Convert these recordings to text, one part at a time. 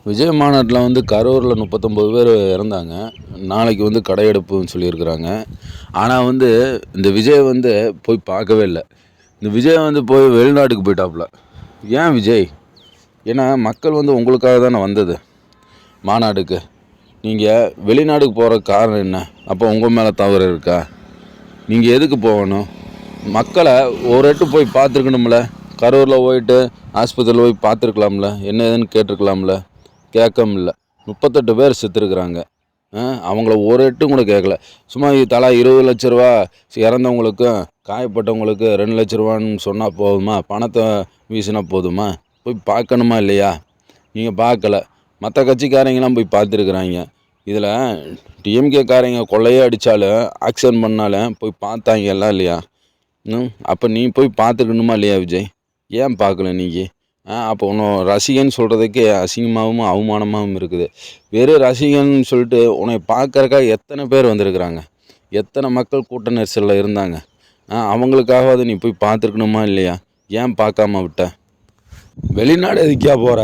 விஜய் மாநாட்டில் வந்து கரூரில் 39 பேர் இறந்தாங்க. நாளைக்கு வந்து கடையெடுப்புன்னு சொல்லியிருக்கிறாங்க. ஆனால் வந்து இந்த விஜய் வந்து போய் பார்க்கவே இல்லை. இந்த விஜய் வந்து போய் வெளிநாட்டுக்கு போயிட்டாப்புல. ஏன் விஜய்? ஏன்னா மக்கள் வந்து உங்களுக்காக தானே வந்தது மாநாடுக்கு. நீங்கள் வெளிநாட்டுக்கு போகிற காரணம் என்ன? அப்போ உங்கள் மேலே தவறு இருக்கா? நீங்கள் எதுக்கு போகணும்? மக்களை ஒரு எட்டு போய் பார்த்துருக்கணும்ல. கரூரில் போயிட்டு ஆஸ்பத்திரியில் போய் பார்த்துருக்கலாம்ல. என்ன ஏதுன்னு கேட்டிருக்கலாம்ல. கேட்கமில்ல. 38 பேர் செத்துருக்குறாங்க. அவங்கள ஒரு எட்டும் கூட கேட்கல. சும்மா தலா 20 லட்ச ரூபா இறந்தவங்களுக்கும் காயப்பட்டவங்களுக்கு 2 லட்ச ரூபான்னு சொன்னால் போதுமா? பணத்தை வீசினா போதுமா? போய் பார்க்கணுமா இல்லையா? நீங்கள் பார்க்கல. மற்ற கட்சிக்காரங்களாம் போய் பார்த்துருக்குறாங்க. இதில் டிஎம்கேக்காரங்க கொள்ளையே அடித்தாலும் ஆக்ஷன் பண்ணாலும் போய் பார்த்தாங்க எல்லாம் இல்லையா? அப்போ நீ போய் பார்த்துக்கணுமா இல்லையா விஜய்? ஏன் பார்க்கல நீங்கள்? அப்போ ஒன்றும் ரசிகன் சொல்கிறதுக்கே அசிங்கமாகவும் அவமானமாகவும் இருக்குது. வெறும் ரசிகன் சொல்லிட்டு உன்னை பார்க்கறக்காக எத்தனை பேர் வந்திருக்கிறாங்க? எத்தனை மக்கள் கூட்ட நெரிசலில் இருந்தாங்க? அவங்களுக்காகவாது நீ போய் பார்த்துருக்கணுமா இல்லையா? ஏன் பார்க்காம விட்ட? வெளிநாடு எதுக்கியா போகிற?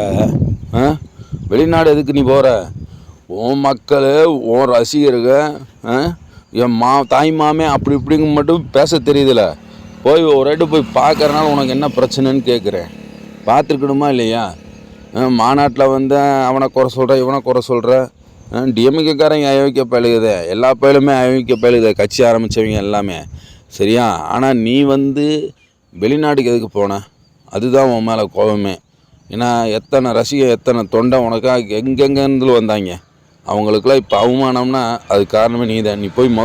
வெளிநாடு எதுக்கு நீ போகிற? உன் மக்கள், உன் ரசிகர்கள், என் தாய் மாமே அப்படி இப்படிங்க மட்டும் பேச தெரியுதுல. போய் ஒரு இடம் போய் பார்க்கறனால உனக்கு என்ன பிரச்சனைன்னு கேட்குறேன். பார்த்துருக்கணுமா இல்லையா? மாநாட்டில் வந்து அவனை குறை சொல்கிற, இவனை குறை சொல்கிற. டிஎம்கேக்காரங்க அயோக்கிய பயலுகுது. எல்லா பயலுமே அயோக்கிய பயலுகுது. கட்சி ஆரம்பித்தவங்க எல்லாமே சரியா. ஆனால் நீ வந்து வெளிநாட்டுக்கு எதுக்கு போன? அதுதான் உன் மேலே கோபமே. ஏன்னா எத்தனை ரசிகர், எத்தனை தொண்டை உனக்காக எங்கெங்கேருந்து வந்தாங்க. அவங்களுக்கெல்லாம் இப்போ அவமானம்னா அது காரணமே நீ தான். நீ போய்